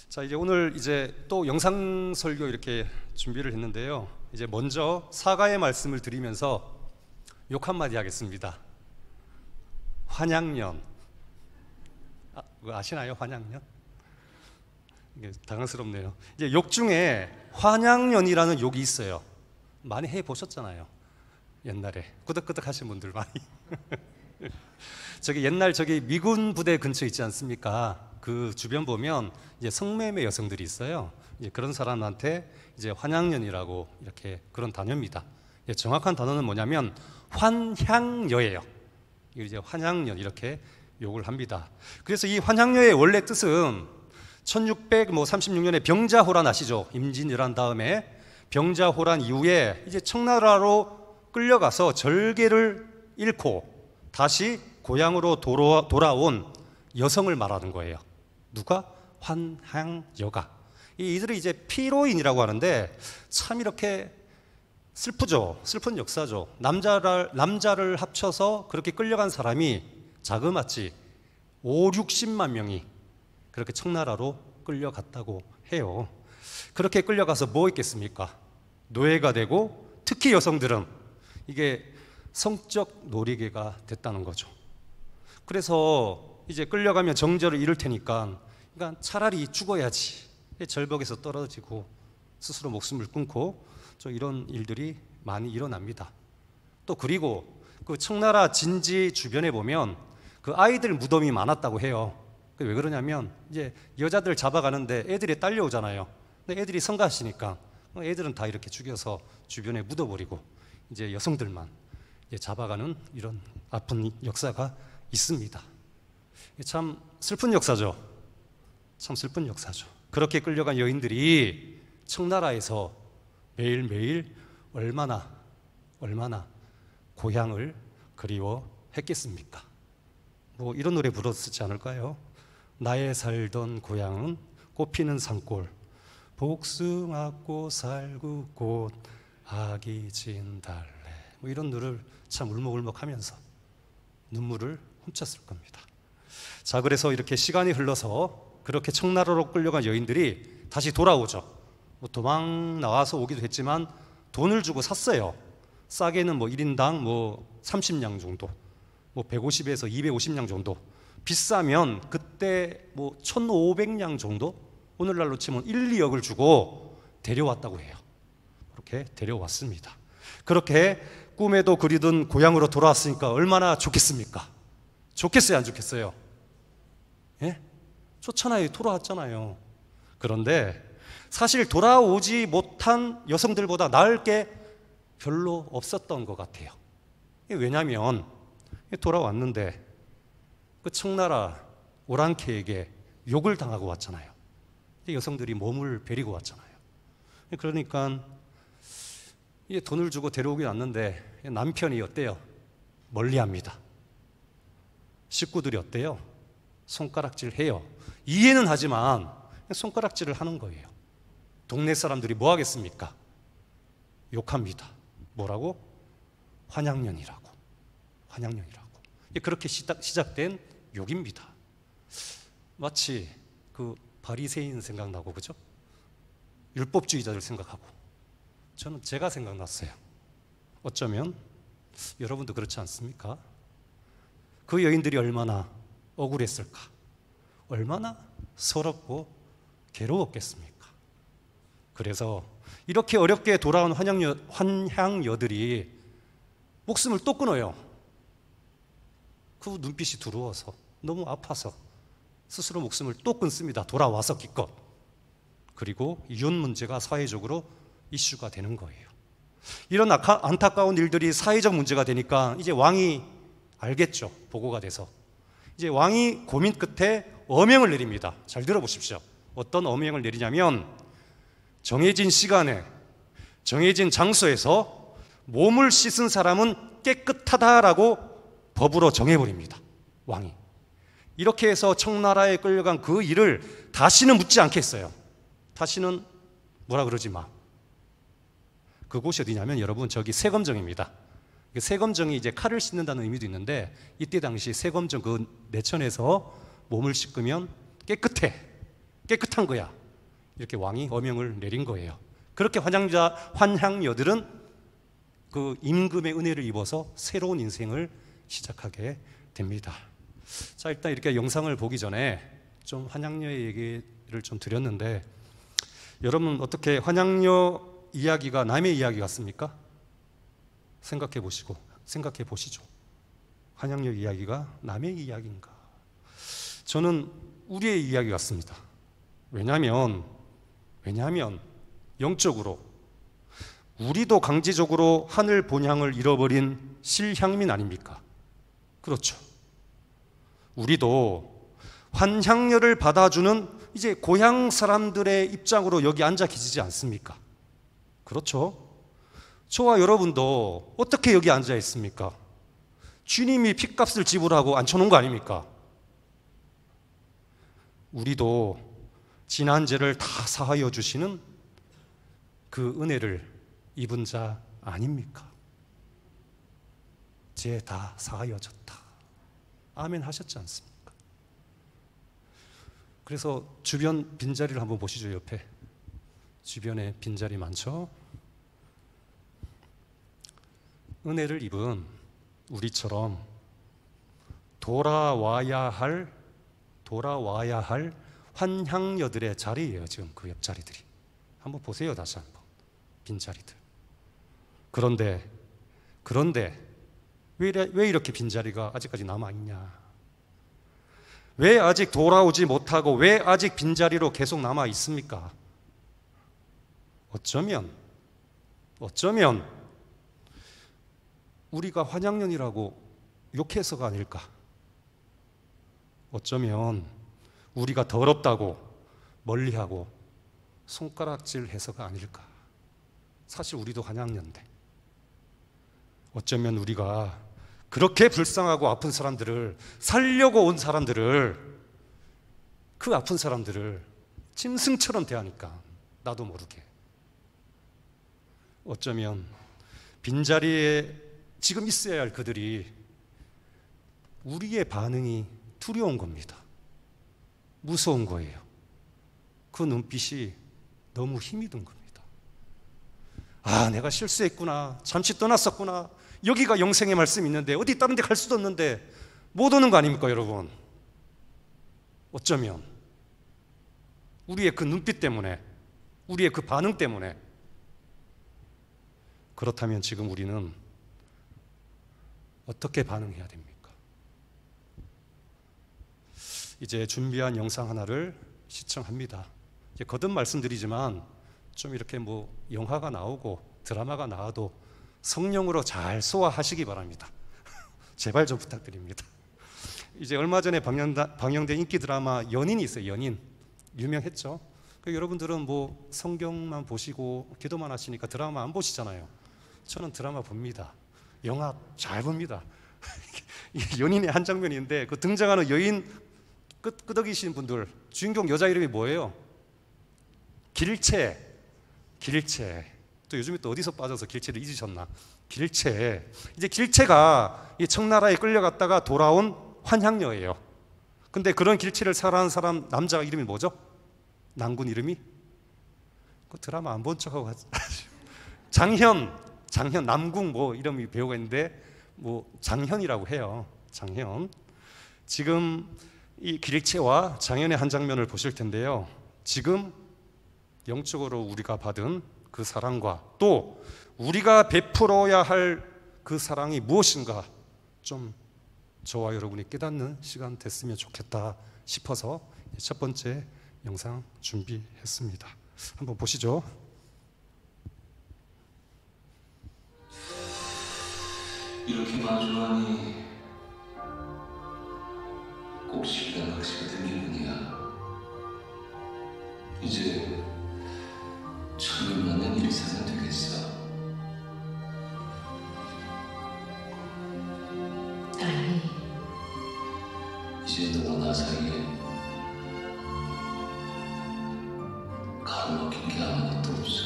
자, 이제 오늘 또 영상 설교 이렇게 준비를 했는데요. 이제 먼저 사과의 말씀을 드리면서 욕 한마디 하겠습니다. 환양년. 그거 아시나요? 환양년? 이게 당황스럽네요. 이제 욕 중에 환양년이라는 욕이 있어요. 많이 해 보셨잖아요. 옛날에 끄덕끄덕 하신 분들 많이. 옛날 미군 부대 근처 있지 않습니까? 그 주변 보면 이제 성매매 여성들이 있어요. 이제 그런 사람한테 이제 환양년이라고 이렇게 그런 단어입니다. 정확한 단어는 뭐냐면 환향녀예요. 이제 환양년 이렇게 욕을 합니다. 그래서 이 환향녀의 원래 뜻은 1636년에 병자호란 아시죠? 임진왜란 다음에 병자호란 이후에 이제 청나라로 끌려가서 절개를 잃고 다시 고향으로 돌아온 여성을 말하는 거예요. 누가? 환향여가. 이들이 이제 피로인이라고 하는데 참 이렇게 슬프죠. 슬픈 역사죠. 남자를 합쳐서 그렇게 끌려간 사람이 자그마치 5, 60만 명이 그렇게 청나라로 끌려갔다고 해요. 그렇게 끌려가서 뭐 있겠습니까? 노예가 되고 특히 여성들은 이게 성적 놀이개가 됐다는 거죠. 그래서 이제 끌려가면 정절을 잃을 테니까 그러니까 차라리 죽어야지. 절벽에서 떨어지고 스스로 목숨을 끊고 이런 일들이 많이 일어납니다. 또 그리고 그 청나라 진지 주변에 보면 그 아이들 무덤이 많았다고 해요. 왜 그러냐면 이제 여자들 잡아가는데 애들이 딸려오잖아요. 근데 애들이 성가시니까 애들은 다 이렇게 죽여서 주변에 묻어버리고 이제 여성들만 이제 잡아가는 이런 아픈 역사가 있습니다. 참 슬픈 역사죠. 참 슬픈 역사죠. 그렇게 끌려간 여인들이 청나라에서 매일매일 얼마나 고향을 그리워했겠습니까? 뭐 이런 노래 불렀지 않을까요? 나의 살던 고향은 꽃피는 산골, 복숭아꽃 살구꽃 아기 진 달래. 뭐 이런 노래를 참 울먹울먹하면서 눈물을 훔쳤을 겁니다. 자, 그래서 이렇게 시간이 흘러서 그렇게 청나라로 끌려간 여인들이 다시 돌아오죠. 뭐 도망 나와서 오기도 했지만 돈을 주고 샀어요. 싸게는 뭐 1인당 뭐 30냥 정도, 뭐 150에서 250냥 정도. 비싸면 그때 뭐 1,500냥 정도? 오늘날로 치면 1, 2억을 주고 데려왔다고 해요. 그렇게 데려왔습니다. 그렇게 꿈에도 그리던 고향으로 돌아왔으니까 얼마나 좋겠습니까? 좋겠어요, 안 좋겠어요? 예? 좋잖아요. 돌아왔잖아요. 그런데 사실 돌아오지 못한 여성들보다 나을 게 별로 없었던 것 같아요. 왜냐하면 돌아왔는데 그 청나라 오랑캐에게 욕을 당하고 왔잖아요. 여성들이 몸을 베리고 왔잖아요. 그러니까 돈을 주고 데려오긴 왔는데 남편이 어때요? 멀리합니다. 식구들이 어때요? 손가락질 해요. 이해는 하지만 손가락질을 하는 거예요. 동네 사람들이 뭐 하겠습니까? 욕합니다. 뭐라고? 환양년이라고. 그렇게 시작된 욕입니다. 마치 그 바리새인 생각나고, 그죠? 율법주의자들 생각하고. 저는 제가 생각났어요. 어쩌면 여러분도 그렇지 않습니까? 그 여인들이 얼마나 억울했을까? 얼마나 서럽고 괴로웠겠습니까? 그래서 이렇게 어렵게 돌아온 환향여들이 목숨을 또 끊어요. 그 눈빛이 두려워서, 너무 아파서 스스로 목숨을 또 끊습니다. 돌아와서 기껏. 그리고 이혼 문제가 사회적으로 이슈가 되는 거예요. 이런 안타까운 일들이 사회적 문제가 되니까 이제 왕이 알겠죠. 보고가 돼서. 이제 왕이 고민 끝에 어명을 내립니다. 잘 들어보십시오. 어떤 어명을 내리냐면 정해진 시간에 정해진 장소에서 몸을 씻은 사람은 깨끗하다라고 법으로 정해버립니다. 왕이. 이렇게 해서 청나라에 끌려간 그 일을 다시는 묻지 않겠어요. 다시는 뭐라 그러지 마. 그곳이 어디냐면 여러분 세검정입니다. 세검정이 이제 칼을 씻는다는 의미도 있는데 이때 당시 세검정 그 내천에서 몸을 씻으면 깨끗한 거야. 이렇게 왕이 어명을 내린 거예요. 그렇게 환향녀들은 그 임금의 은혜를 입어서 새로운 인생을 시작하게 됩니다. 자, 일단 이렇게 영상을 보기 전에 좀 환향녀의 얘기를 좀 드렸는데, 여러분 어떻게 환향녀 이야기가 남의 이야기 같습니까? 생각해 보시죠. 환향녀 이야기가 남의 이야기인가? 저는 우리의 이야기 같습니다. 왜냐하면 영적으로 우리도 강제적으로 하늘 본향을 잃어버린 실향민 아닙니까? 그렇죠. 우리도 환향녀를 받아주는 이제 고향 사람들의 입장으로 여기 앉아 계시지 않습니까? 그렇죠. 저와 여러분도 어떻게 여기 앉아 있습니까? 주님이 핏값을 지불하고 앉혀놓은 거 아닙니까? 우리도 지난 죄를 다 사하여 주시는 그 은혜를 입은 자 아닙니까? 죄 다 사하여졌다. 아멘 하셨지 않습니까? 그래서 주변 빈자리를 한번 보시죠. 옆에 주변에 빈자리 많죠? 은혜를 입은 우리처럼 돌아와야 할 환향녀들의 자리예요. 지금 그 옆자리들이. 한번 보세요. 다시 한번 빈자리들. 그런데 왜 이렇게 빈자리가 아직까지 남아있냐? 왜 아직 돌아오지 못하고 왜 아직 빈자리로 계속 남아있습니까? 어쩌면 우리가 환향년이라고 욕해서가 아닐까? 어쩌면 우리가 더럽다고 멀리하고 손가락질해서가 아닐까? 사실 우리도 환향년인데 어쩌면 우리가 그렇게 불쌍하고 아픈 사람들을 살려고 온 사람들을, 그 아픈 사람들을 짐승처럼 대하니까 나도 모르게 어쩌면 빈자리에 지금 있어야 할 그들이 우리의 반응이 두려운 겁니다. 무서운 거예요. 그 눈빛이 너무 힘이 든 겁니다. 아, 내가 실수했구나. 잠시 떠났었구나. 여기가 영생의 말씀이 있는데 어디 다른 데 갈 수도 없는데 못 오는 거 아닙니까, 여러분? 어쩌면 우리의 그 눈빛 때문에, 우리의 그 반응 때문에. 그렇다면 지금 우리는 어떻게 반응해야 됩니까? 이제 준비한 영상 하나를 시청합니다. 이제 거듭 말씀드리지만 좀 이렇게 뭐 영화가 나오고 드라마가 나와도 성령으로 잘 소화하시기 바랍니다. 제발 좀 부탁드립니다. 이제 얼마 전에 방영된 인기 드라마 연인이 있어요. 연인. 유명했죠. 여러분들은 뭐 성경만 보시고 기도만 하시니까 드라마 안 보시잖아요. 저는 드라마 봅니다. 영화 잘 봅니다. 연인의 한 장면인데 그 등장하는 여인 끄덕이신 분들, 주인공 여자 이름이 뭐예요? 길채. 또 요즘에 또 어디서 빠져서 길채를 잊으셨나? 길채. 이제 길채가 이 청나라에 끌려갔다가 돌아온 환향녀예요. 근데 그런 길채를 사랑하는 사람, 남자 이름이 뭐죠? 난군 이름이? 그 드라마 안 본 척하고 장현, 남궁 뭐 이름이 배우가 있는데 뭐 장현이라고 해요. 장현. 지금 이 길채와 장현의 한 장면을 보실 텐데요. 지금 영적으로 우리가 받은 그 사랑과 또 우리가 베풀어야 할 그 사랑이 무엇인가 좀 저와 여러분이 깨닫는 시간 됐으면 좋겠다 싶어서 첫 번째 영상 준비했습니다. 한번 보시죠. 이렇게 마주하니 꼭 시간 각시가 된 기분이야. 이제 처음 만난 일이 있어야 되겠어. 아니, 이제 너와 나 사이에 가로막힌 게 아무것도 없어.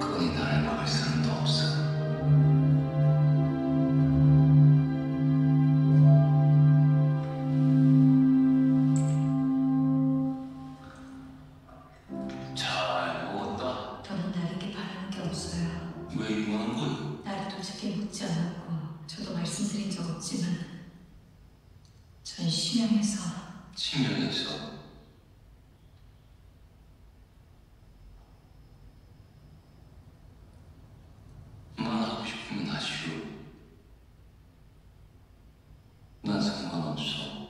그거니 나를 막을 사람도 없어. 전 심형에서 치면에서 말하고 싶으면 하시오. 난 상관없어.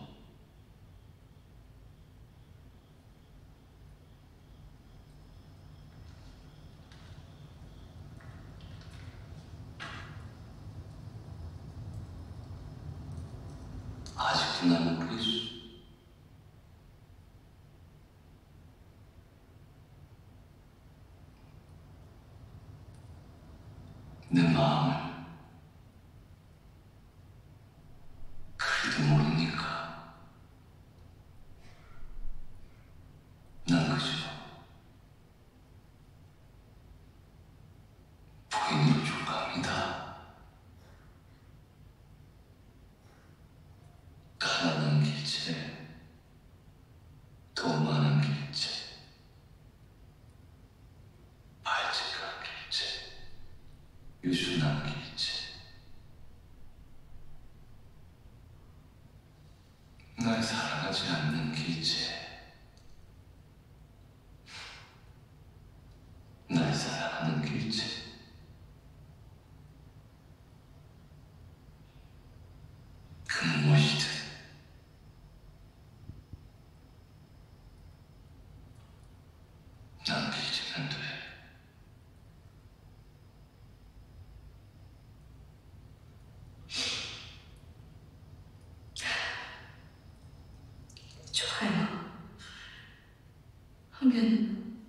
아직도 날 모르겠어. 내 마음을 그래도 모르니까. 난 그저 부인으로 족합니다. 가난한 길체, 더 많은 길체, 발칙한 길체, 유순한 길체. 날 사랑하지 않는 길체, 날 사랑하는 길체. 그 무엇이든 난 길치면 돼. 좋아요. 하면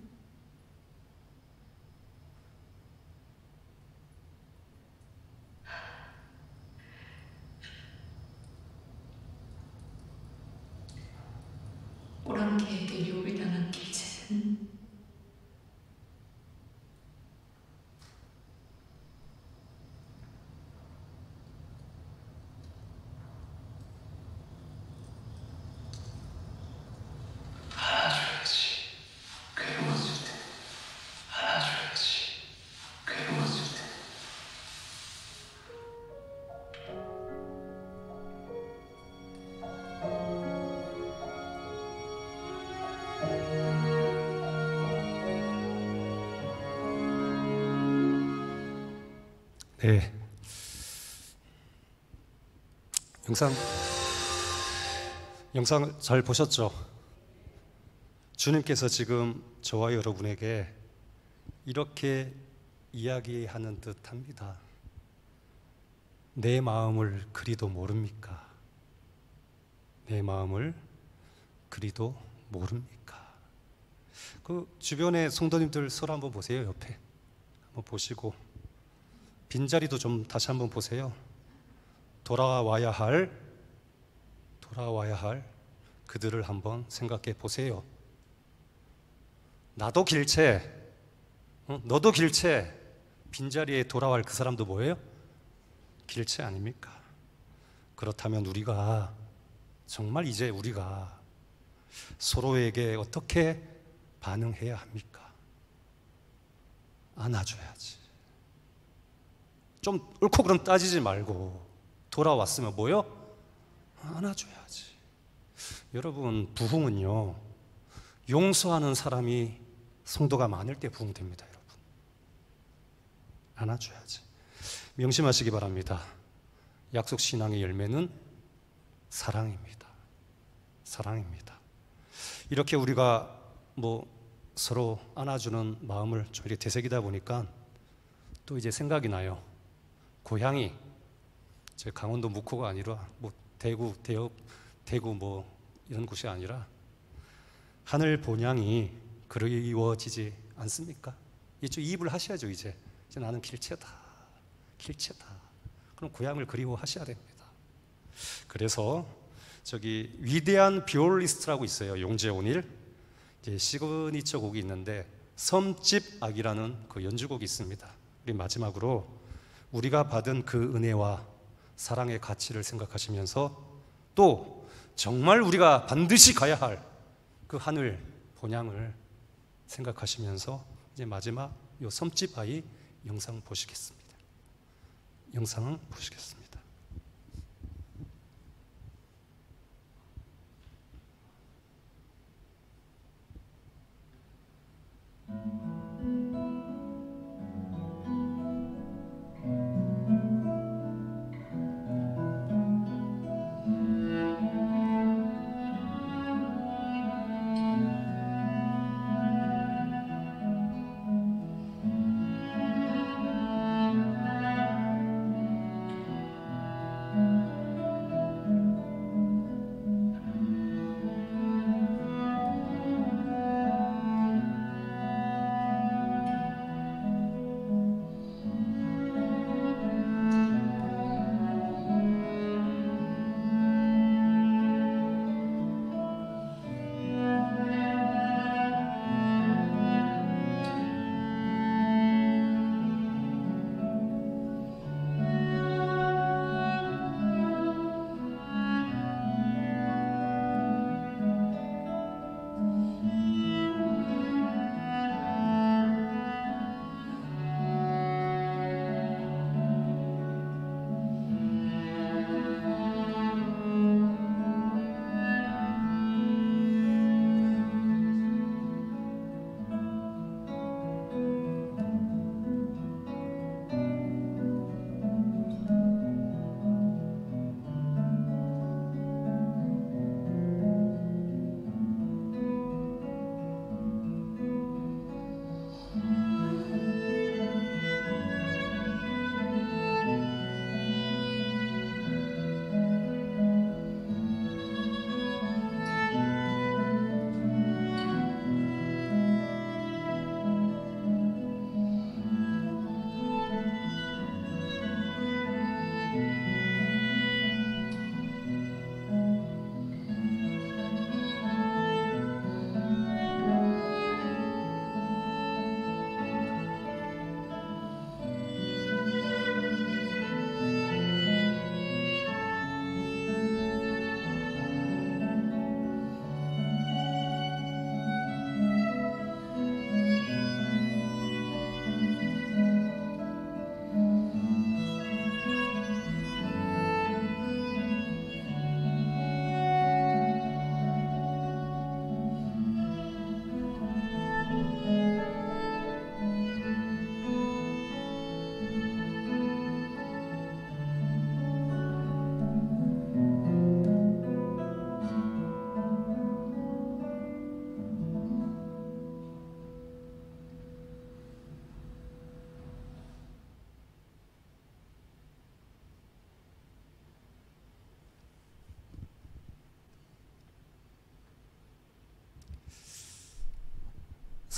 오랑캐에게 요리당한 길체는 안아줘야지. 괴로웠을 때. 안아줘야지. 괴로웠을 때. 네. 영상 잘 보셨죠? 주님께서 지금 저와 여러분에게 이렇게 이야기하는 듯 합니다. 내 마음을 그리도 모릅니까? 내 마음을 그리도 모릅니까? 그 주변의 성도님들 서로 한번 보세요. 옆에 한번 보시고 빈자리도 좀 다시 한번 보세요. 돌아와야 할 그들을 한번 생각해 보세요. 나도 길체, 너도 길체, 빈자리에 돌아갈 그 사람도 뭐예요? 길체 아닙니까? 그렇다면 우리가 정말 이제 우리가 서로에게 어떻게 반응해야 합니까? 안아줘야지. 좀 옳고 그름 따지지 말고 돌아왔으면 뭐요? 안아줘야지. 여러분, 부흥은요, 용서하는 사람이 성도가 많을 때 부흥됩니다. 여러분, 안아줘야지. 명심하시기 바랍니다. 약속 신앙의 열매는 사랑입니다. 사랑입니다. 이렇게 우리가 서로 안아주는 마음을 좀 이렇게 되새기다 보니까 또 이제 생각이 나요. 고향이 제 강원도 묵호가 아니라 대구 이런 곳이 아니라 하늘 본향이 그리워지지 않습니까? 이제 이입을 하셔야죠. 이제 나는 길체다. 그럼 고향을 그리워하셔야 됩니다. 그래서 저기 위대한 비올리스트라고 있어요. 용재온일 시그니처 곡이 있는데 섬집 악이라는 그 연주곡이 있습니다. 우리 마지막으로 우리가 받은 그 은혜와 사랑의 가치를 생각하시면서 또 정말 우리가 반드시 가야 할 그 하늘 본향을 생각하시면서 이제 마지막 요 섬집 아이 영상 보시겠습니다. 영상을 보시겠습니다.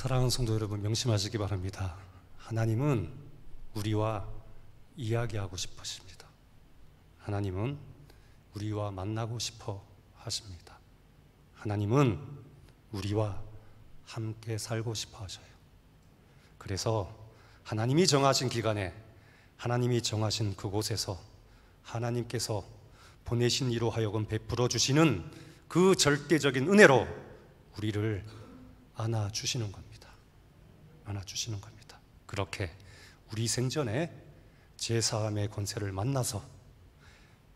사랑하는 성도 여러분, 명심하시기 바랍니다. 하나님은 우리와 이야기하고 싶으십니다. 하나님은 우리와 만나고 싶어 하십니다. 하나님은 우리와 함께 살고 싶어 하셔요. 그래서 하나님이 정하신 기간에, 하나님이 정하신 그곳에서 하나님께서 보내신 이로 하여금 베풀어 주시는 그 절대적인 은혜로 우리를 안아주시는 겁니다. 안아주시는 겁니다. 그렇게 우리 생전에 제사함의 권세를 만나서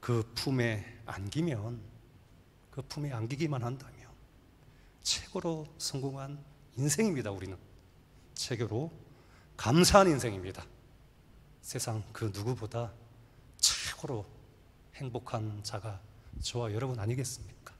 그 품에 안기면, 그 품에 안기기만 한다면 최고로 성공한 인생입니다. 우리는 최고로 감사한 인생입니다. 세상 그 누구보다 최고로 행복한 자가 저와 여러분 아니겠습니까?